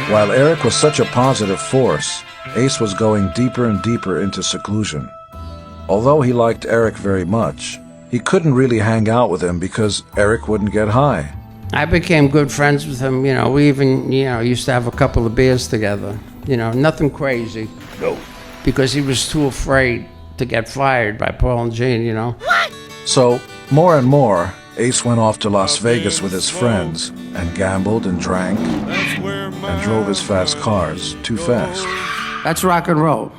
While Eric was such a positive force, Ace was going deeper and deeper into seclusion. Although he liked Eric very much, he couldn't really hang out with him because Eric wouldn't get high. I became good friends with him. We even, used to have a couple of beers together. Nothing crazy. No. Because he was too afraid to get fired by Paul and Gene, What? So, more and more, Ace went off to Las Vegas with his friends and gambled and drank and drove his fast cars too fast. That's rock and roll.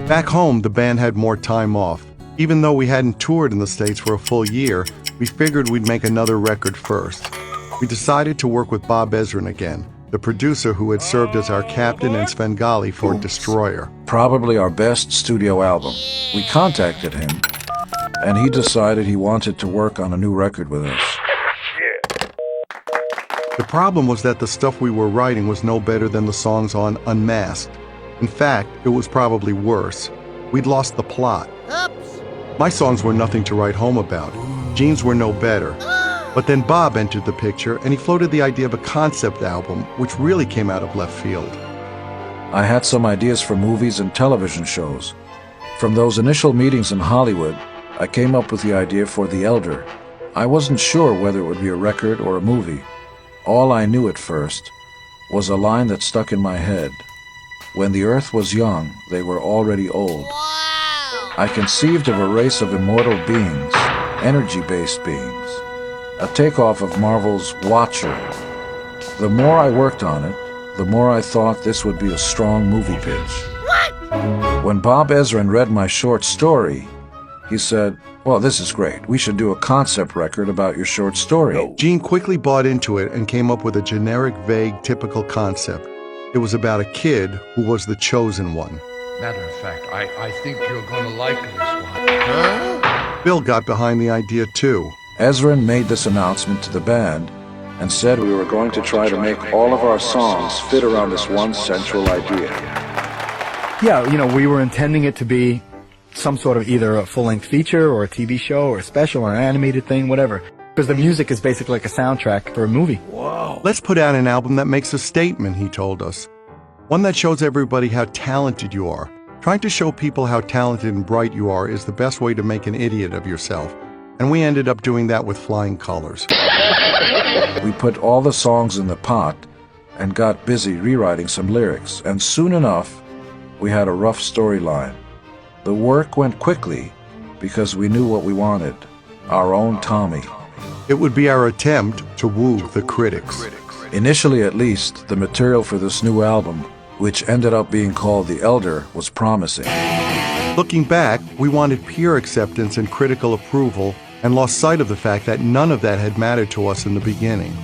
Back home, the band had more time off. Even though we hadn't toured in the States for a full year, we figured we'd make another record first. We decided to work with Bob Ezrin again, the producer who had served as our captain and Svengali for Destroyer. Probably our best studio album. We contacted him, and he decided he wanted to work on a new record with us. The problem was that the stuff we were writing was no better than the songs on Unmasked. In fact, it was probably worse. We'd lost the plot. Oops. My songs were nothing to write home about. Gene's were no better. But then Bob entered the picture, and he floated the idea of a concept album, which really came out of left field. I had some ideas for movies and television shows. From those initial meetings in Hollywood, I came up with the idea for The Elder. I wasn't sure whether it would be a record or a movie. All I knew at first was a line that stuck in my head. When the earth was young, they were already old. Wow. I conceived of a race of immortal beings, energy-based beings, a takeoff of Marvel's Watcher. The more I worked on it, the more I thought this would be a strong movie pitch. What? When Bob Ezrin read my short story, he said, "Well, this is great. We should do a concept record about your short story." Gene quickly bought into it and came up with a generic, vague, typical concept. It was about a kid who was the chosen one. Matter of fact, I think you're gonna like this one. Bill got behind the idea too. Ezrin made this announcement to the band and said we were going to try to make all of our songs fit around this one central idea. Yeah, we were intending it to be some sort of either a full-length feature or a TV show or a special or an animated thing, whatever. Because the music is basically like a soundtrack for a movie. Let's put out an album that makes a statement, he told us. One that shows everybody how talented you are. Trying to show people how talented and bright you are is the best way to make an idiot of yourself. And we ended up doing that with flying colors. We put all the songs in the pot and got busy rewriting some lyrics, and soon enough, we had a rough storyline. The work went quickly because we knew what we wanted, our own Tommy. It would be our attempt to woo the critics. Initially, at least, the material for this new album, which ended up being called The Elder, was promising. Looking back, we wanted peer acceptance and critical approval and lost sight of the fact that none of that had mattered to us in the beginning.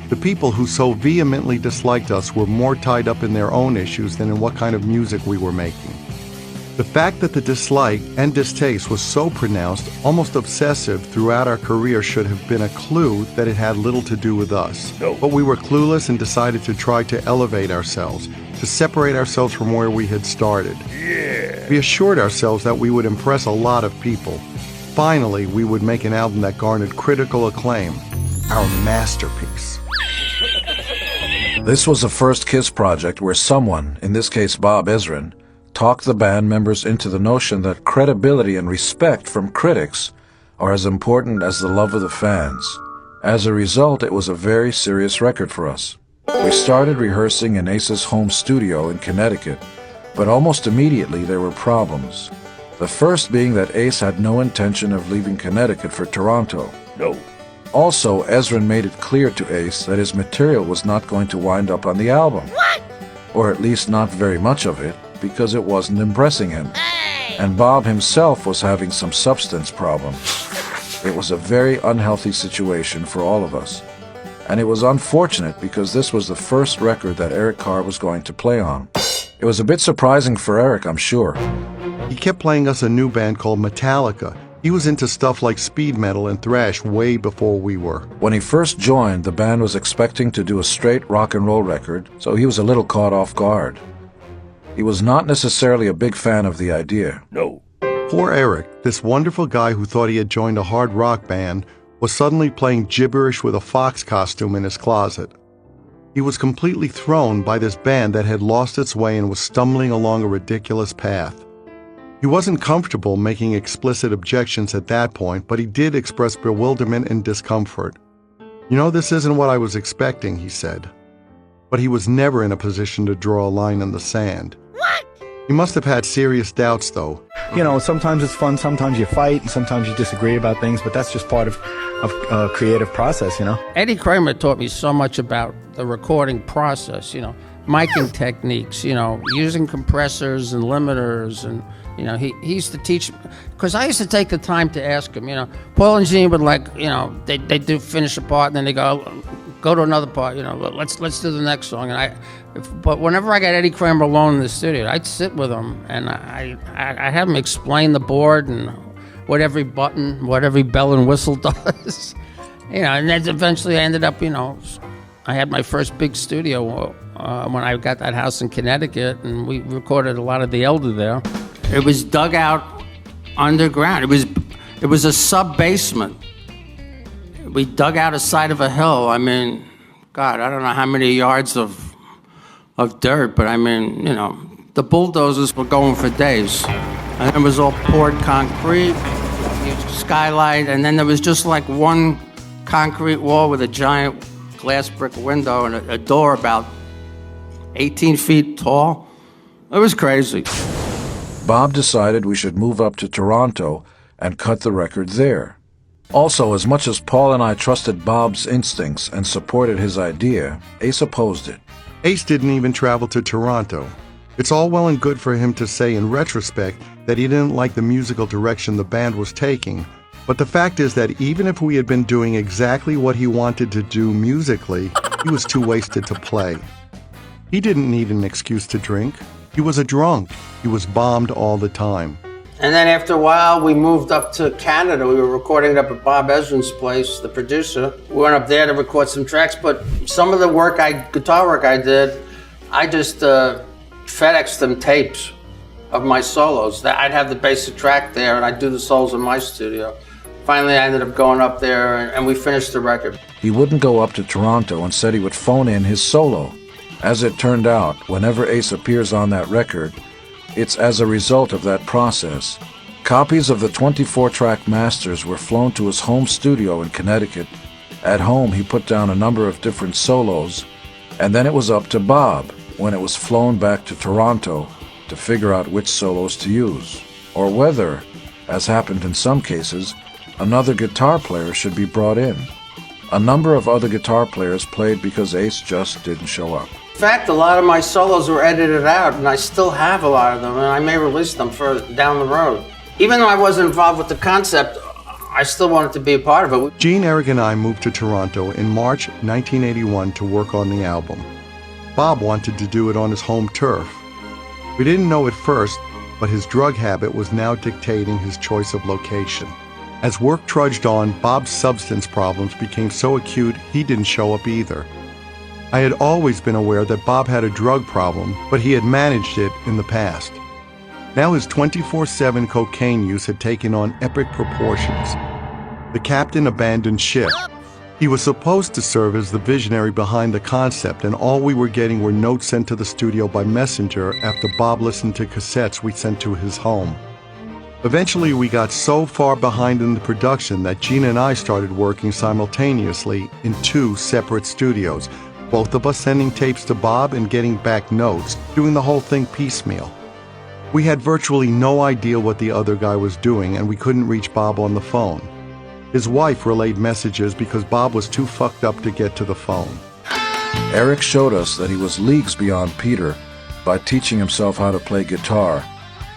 The people who so vehemently disliked us were more tied up in their own issues than in what kind of music we were making. The fact that the dislike and distaste was so pronounced, almost obsessive, throughout our career should have been a clue that it had little to do with us. But we were clueless and decided to try to elevate ourselves, to separate ourselves from where we had started. We assured ourselves that we would impress a lot of people. Finally, we would make an album that garnered critical acclaim, our masterpiece. This was a first Kiss project where someone, in this case Bob Ezrin, talked the band members into the notion that credibility and respect from critics are as important as the love of the fans. As a result, it was a very serious record for us. We started rehearsing in Ace's home studio in Connecticut, but almost immediately there were problems. The first being that Ace had no intention of leaving Connecticut for Toronto. Also, Ezrin made it clear to Ace that his material was not going to wind up on the album. What? Or at least not very much of it, because it wasn't impressing him. Hey. And Bob himself was having some substance problems. It was a very unhealthy situation for all of us. And it was unfortunate because this was the first record that Eric Carr was going to play on. It was a bit surprising for Eric, I'm sure. He kept playing us a new band called Metallica. He was into stuff like speed metal and thrash way before we were. When he first joined, the band was expecting to do a straight rock and roll record, so he was a little caught off guard. He was not necessarily a big fan of the idea. Poor Eric, this wonderful guy who thought he had joined a hard rock band, was suddenly playing gibberish with a fox costume in his closet. He was completely thrown by this band that had lost its way and was stumbling along a ridiculous path. He wasn't comfortable making explicit objections at that point, but he did express bewilderment and discomfort. "You know, this isn't what I was expecting," he said. But he was never in a position to draw a line in the sand. What? He must have had serious doubts, though. You know, sometimes it's fun, sometimes you fight, and sometimes you disagree about things, but that's just part of a creative process, you know? Eddie Kramer taught me so much about the recording process, miking techniques, using compressors and limiters. And, he used to teach, because I used to take the time to ask him, Paul and Gene would they do finish a part and then they go to another part, let's do the next song. But whenever I got Eddie Kramer alone in the studio, I'd sit with him and I have him explain the board and what every button, what every bell and whistle does. And then eventually I ended up, I had my first big studio when I got that house in Connecticut, and we recorded a lot of the Elder there. It was dug out underground. It was a sub-basement. We dug out a side of a hill. I mean, God, I don't know how many yards of dirt, but I mean, the bulldozers were going for days. And it was all poured concrete, skylight, and then there was just like one concrete wall with a giant glass brick window and a door about 18 feet tall. It was crazy. Bob decided we should move up to Toronto and cut the record there. Also, as much as Paul and I trusted Bob's instincts and supported his idea, Ace opposed it. Ace didn't even travel to Toronto. It's all well and good for him to say in retrospect that he didn't like the musical direction the band was taking, but the fact is that even if we had been doing exactly what he wanted to do musically, he was too wasted to play. He didn't need an excuse to drink. He was a drunk. He was bombed all the time. And then after a while, we moved up to Canada. We were recording it up at Bob Ezrin's place, the producer. We went up there to record some tracks, but some of the guitar work I did, I just FedExed them tapes of my solos. I'd have the basic track there, and I'd do the solos in my studio. Finally, I ended up going up there, and we finished the record. He wouldn't go up to Toronto and said he would phone in his solo. As it turned out, whenever Ace appears on that record, it's as a result of that process. Copies of the 24-track masters were flown to his home studio in Connecticut. At home, he put down a number of different solos, and then it was up to Bob, when it was flown back to Toronto, to figure out which solos to use, or whether, as happened in some cases, another guitar player should be brought in. A number of other guitar players played because Ace just didn't show up. In fact, a lot of my solos were edited out, and I still have a lot of them, and I may release them further down the road. Even though I wasn't involved with the concept, I still wanted to be a part of it. Gene, Eric, and I moved to Toronto in March 1981 to work on the album. Bob wanted to do it on his home turf. We didn't know at first, but his drug habit was now dictating his choice of location. As work trudged on, Bob's substance problems became so acute he didn't show up either. I had always been aware that Bob had a drug problem, but he had managed it in the past. Now his 24/7 cocaine use had taken on epic proportions. The captain abandoned ship. He was supposed to serve as the visionary behind the concept, and all we were getting were notes sent to the studio by messenger after Bob listened to cassettes we sent to his home. Eventually, we got so far behind in the production that Gene and I started working simultaneously in 2 separate studios, both of us sending tapes to Bob and getting back notes, doing the whole thing piecemeal. We had virtually no idea what the other guy was doing, and we couldn't reach Bob on the phone. His wife relayed messages because Bob was too fucked up to get to the phone. Eric showed us that he was leagues beyond Peter by teaching himself how to play guitar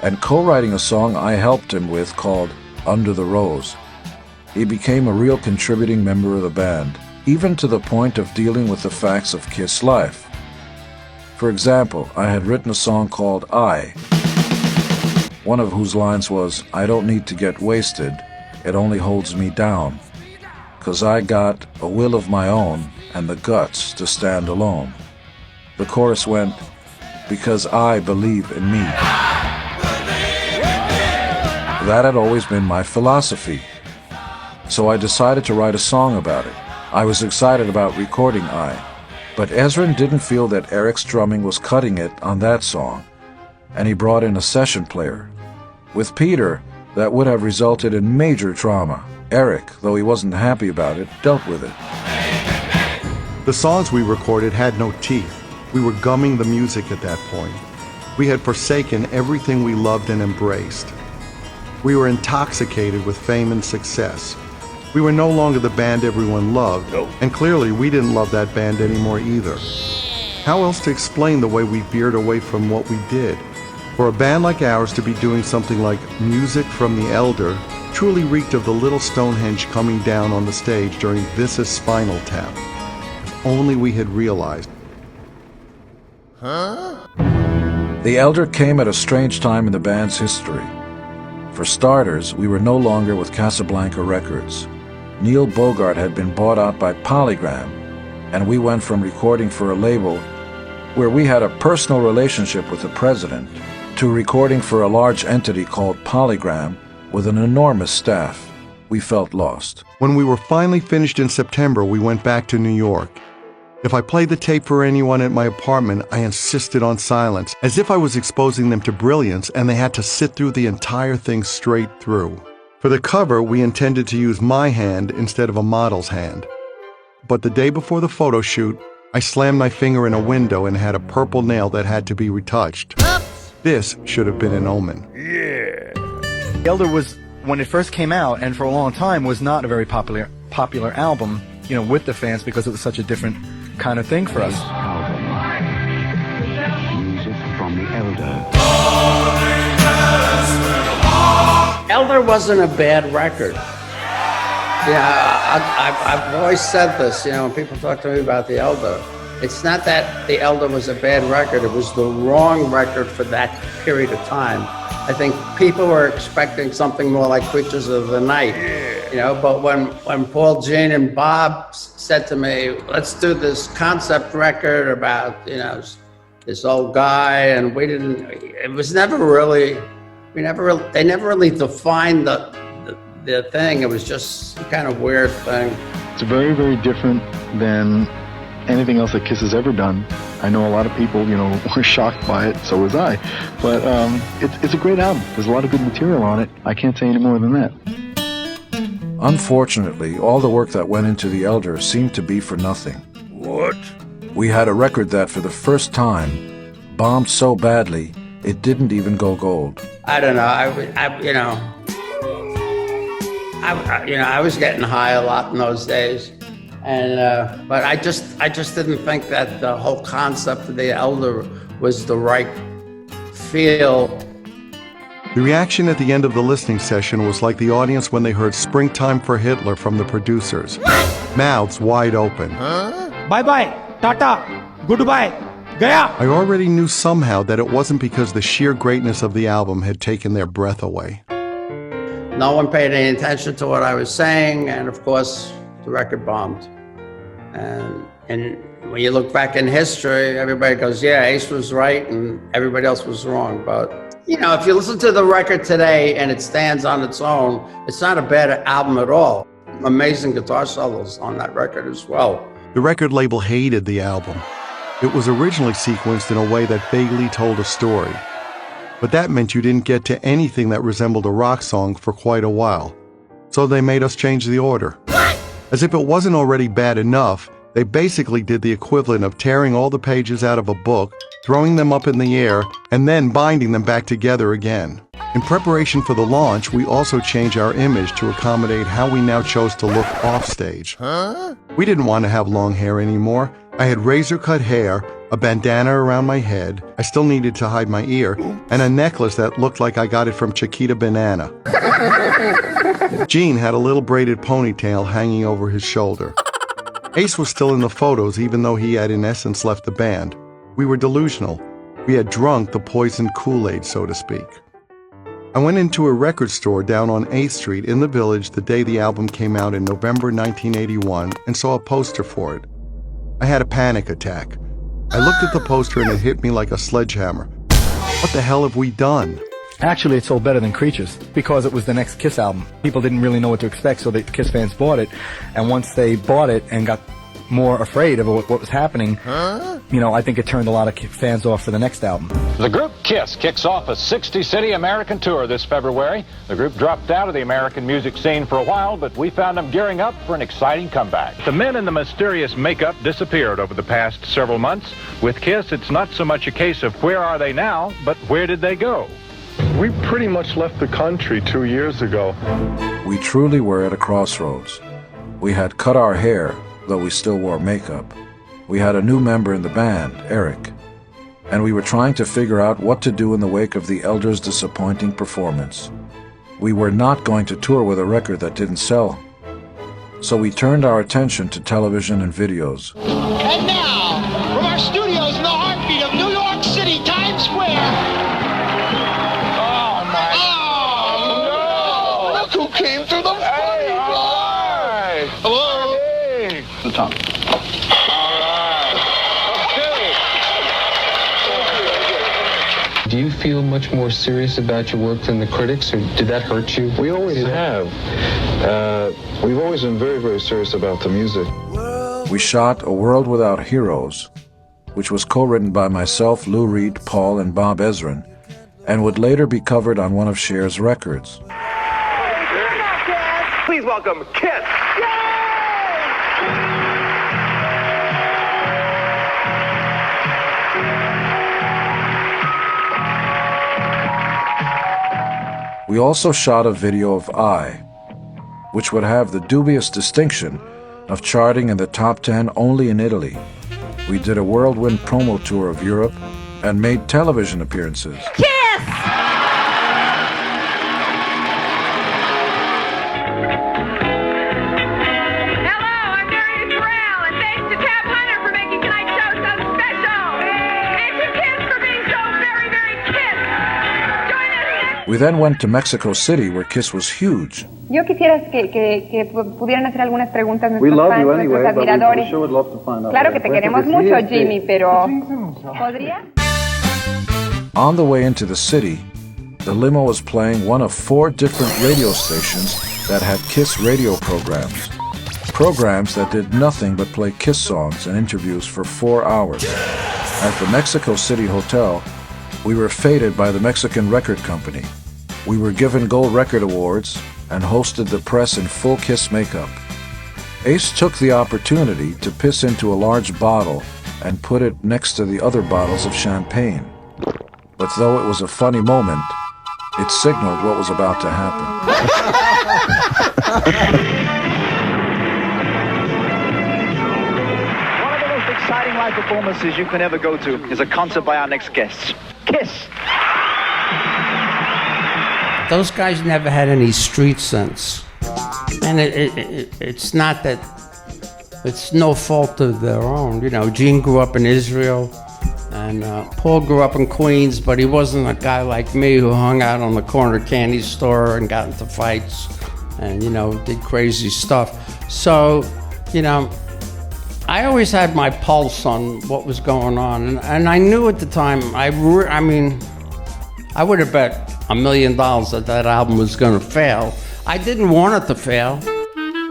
and co-writing a song I helped him with called Under the Rose. He became a real contributing member of the band, even to the point of dealing with the facts of Kiss life. For example, I had written a song called I, one of whose lines was, "I don't need to get wasted, it only holds me down, 'cause I got a will of my own and the guts to stand alone." The chorus went, "Because I believe in me." That had always been my philosophy, so I decided to write a song about it. I was excited about recording I. But Ezrin didn't feel that Eric's drumming was cutting it on that song, and he brought in a session player. With Peter, that would have resulted in major trauma. Eric, though he wasn't happy about it, dealt with it. The songs we recorded had no teeth. We were gumming the music at that point. We had forsaken everything we loved and embraced. We were intoxicated with fame and success. We were no longer the band everyone loved, and clearly we didn't love that band anymore either. How else to explain the way we veered away from what we did? For a band like ours to be doing something like Music from the Elder truly reeked of the little Stonehenge coming down on the stage during This Is Spinal Tap. If only we had realized. The Elder came at a strange time in the band's history. For starters, we were no longer with Casablanca Records. Neil Bogart had been bought out by Polygram, and we went from recording for a label where we had a personal relationship with the president to recording for a large entity called Polygram with an enormous staff. We felt lost. When we were finally finished in September, we went back to New York. If I played the tape for anyone at my apartment, I insisted on silence, as if I was exposing them to brilliance and they had to sit through the entire thing straight through. For the cover, we intended to use my hand instead of a model's hand. But the day before the photo shoot, I slammed my finger in a window and had a purple nail that had to be retouched. This should have been an omen. The Elder was, when it first came out, and for a long time, was not a very popular album, with the fans because it was such a different kind of thing for us. Music from the Elder. Elder wasn't a bad record. I've always said this, when people talk to me about the Elder. It's not that the Elder was a bad record, it was the wrong record for that period of time. I think people were expecting something more like Creatures of the Night, but when Paul, Gene, and Bob said to me, let's do this concept record about, this old guy, and it was never really, they never really defined the thing. It was just some kind of weird thing. It's very, very different than anything else that Kiss has ever done. I know a lot of people, were shocked by it, so was I. But it's a great album. There's a lot of good material on it. I can't say any more than that. Unfortunately, all the work that went into The Elder seemed to be for nothing. What? We had a record that, for the first time, bombed so badly, it didn't even go gold. I don't know. I was getting high a lot in those days, and but I just didn't think that the whole concept of the Elder was the right feel. The reaction at the end of the listening session was like the audience when they heard Springtime for Hitler from the producers. Mouths wide open. Bye-bye, Tata, goodbye, Gaya. I already knew somehow that it wasn't because the sheer greatness of the album had taken their breath away. No one paid any attention to what I was saying, and of course, the record bombed. And when you look back in history, everybody goes, yeah, Ace was right and everybody else was wrong. But, if you listen to the record today and it stands on its own, it's not a bad album at all. Amazing guitar solos on that record as well. The record label hated the album. It was originally sequenced in a way that vaguely told a story. But that meant you didn't get to anything that resembled a rock song for quite a while. So they made us change the order. As if it wasn't already bad enough, they basically did the equivalent of tearing all the pages out of a book, throwing them up in the air, and then binding them back together again. In preparation for the launch, we also changed our image to accommodate how we now chose to look offstage. We didn't want to have long hair anymore. I had razor-cut hair, a bandana around my head, I still needed to hide my ear, and a necklace that looked like I got it from Chiquita Banana. Gene had a little braided ponytail hanging over his shoulder. Ace was still in the photos even though he had in essence left the band. We were delusional. We had drunk the poisoned Kool-Aid, so to speak. I went into a record store down on 8th Street in the Village the day the album came out in November 1981 and saw a poster for it. I had a panic attack. I looked at the poster and it hit me like a sledgehammer. What the hell have we done? Actually, it sold better than Creatures because it was the next Kiss album. People didn't really know what to expect, so the Kiss fans bought it. And once they bought it and got more afraid of what was happening, you know, I think it turned a lot of fans off for the next album. The group KISS kicks off a 60-city American tour this February. The group dropped out of the American music scene for a while, but we found them gearing up for an exciting comeback. The men in the mysterious makeup disappeared over the past several months. With KISS, it's not so much a case of where are they now, but where did they go? We pretty much left the country 2 years ago. We truly were at a crossroads. We had cut our hair, though we still wore makeup. We had a new member in the band, Eric, and we were trying to figure out what to do in the wake of the Elders' disappointing performance. We were not going to tour with a record that didn't sell, so we turned our attention to television and videos. And now, from our studios in the heartbeat of New York City, Times Square. Oh, my. Oh, no! Look who came through the funny door! Hello? The top. Do you feel much more serious about your work than the critics, or did that hurt you? We always have. We've always been very, very serious about the music. We shot A World Without Heroes, which was co-written by myself, Lou Reed, Paul, and Bob Ezrin, and would later be covered on one of Cher's records. Please welcome KISS! We also shot a video of I, which would have the dubious distinction of charting in the top 10 only in Italy. We did a whirlwind promo tour of Europe and made television appearances. KISS! Hello, I'm Mary Terrell, and thanks to Tab Hunter for making tonight's show so special. And to KISS for being so very, very KISS. Join us next. We then went to Mexico City, where KISS was huge. Yo quisiera que pudieran hacer algunas preguntas We nuestros love fans, you anyway, nuestros but we admiradores. sure would love to find out. Claro que te queremos mucho, Jimmy, pero ¿podría? On the way into the city, the limo was playing one of 4 different radio stations that had KISS radio programs. Programs that did nothing but play KISS songs and interviews for 4 hours. At the Mexico City Hotel, we were feted by the Mexican record company. We were given gold record awards and hosted the press in full KISS makeup. Ace took the opportunity to piss into a large bottle and put it next to the other bottles of champagne. But though it was a funny moment, it signaled what was about to happen. One of the most exciting live performances you can ever go to is a concert by our next guests. KISS! Those guys never had any street sense. And it's not that, it's no fault of their own. You know, Gene grew up in Israel, and Paul grew up in Queens, but he wasn't a guy like me who hung out on the corner candy store and got into fights and, you know, did crazy stuff. So, you know, I always had my pulse on what was going on. And I knew at the time, I mean, I would have bet $1 million that album was going to fail. I didn't want it to fail.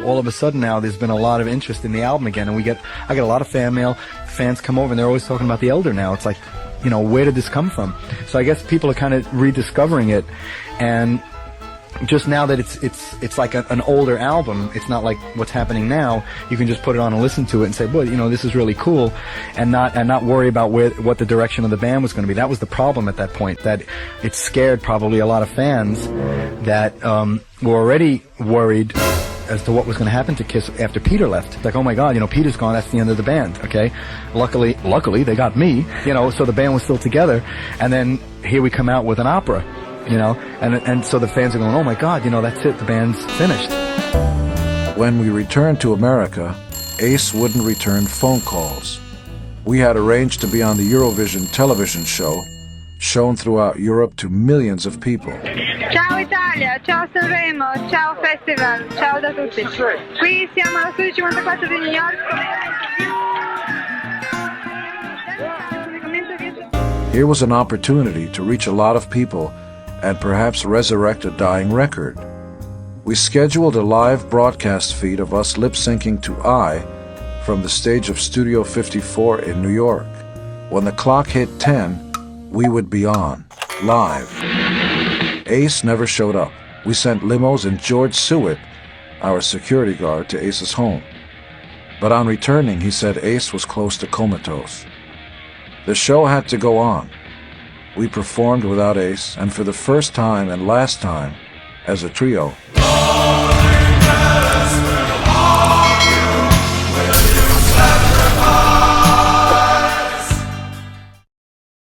All of a sudden now there's been a lot of interest in the album again, and I get a lot of fan mail. Fans come over and they're always talking about The Elder now. It's like, you know, where did this come from? So I guess people are kind of rediscovering it, and just now that it's like an older album, it's not like what's happening now. You can just put it on and listen to it and say, well, you know, this is really cool, and not worry about what the direction of the band was going to be. That was the problem at that point, that it scared probably a lot of fans that were already worried as to what was going to happen to KISS after Peter left. It's like, oh my God, you know, Peter's gone, that's the end of the band, okay? Luckily, they got me, you know, so the band was still together, and then here we come out with an opera, you know, and so the fans are going, oh my God, you know, that's it, the band's finished. When we returned to America, Ace wouldn't return phone calls. We had arranged to be on the Eurovision television show, shown throughout Europe to millions of people. Ciao Italia, ciao Sanremo, ciao Festival, ciao da tutti. Qui siamo allo studio 54 di New York. Here was an opportunity to reach a lot of people and perhaps resurrect a dying record. We scheduled a live broadcast feed of us lip-syncing to I from the stage of Studio 54 in New York. When the clock hit 10, we would be on, live. Ace never showed up. We sent limos and George Sewitt, our security guard, to Ace's home. But on returning, he said Ace was close to comatose. The show had to go on. We performed without Ace, and for the first time and last time, as a trio,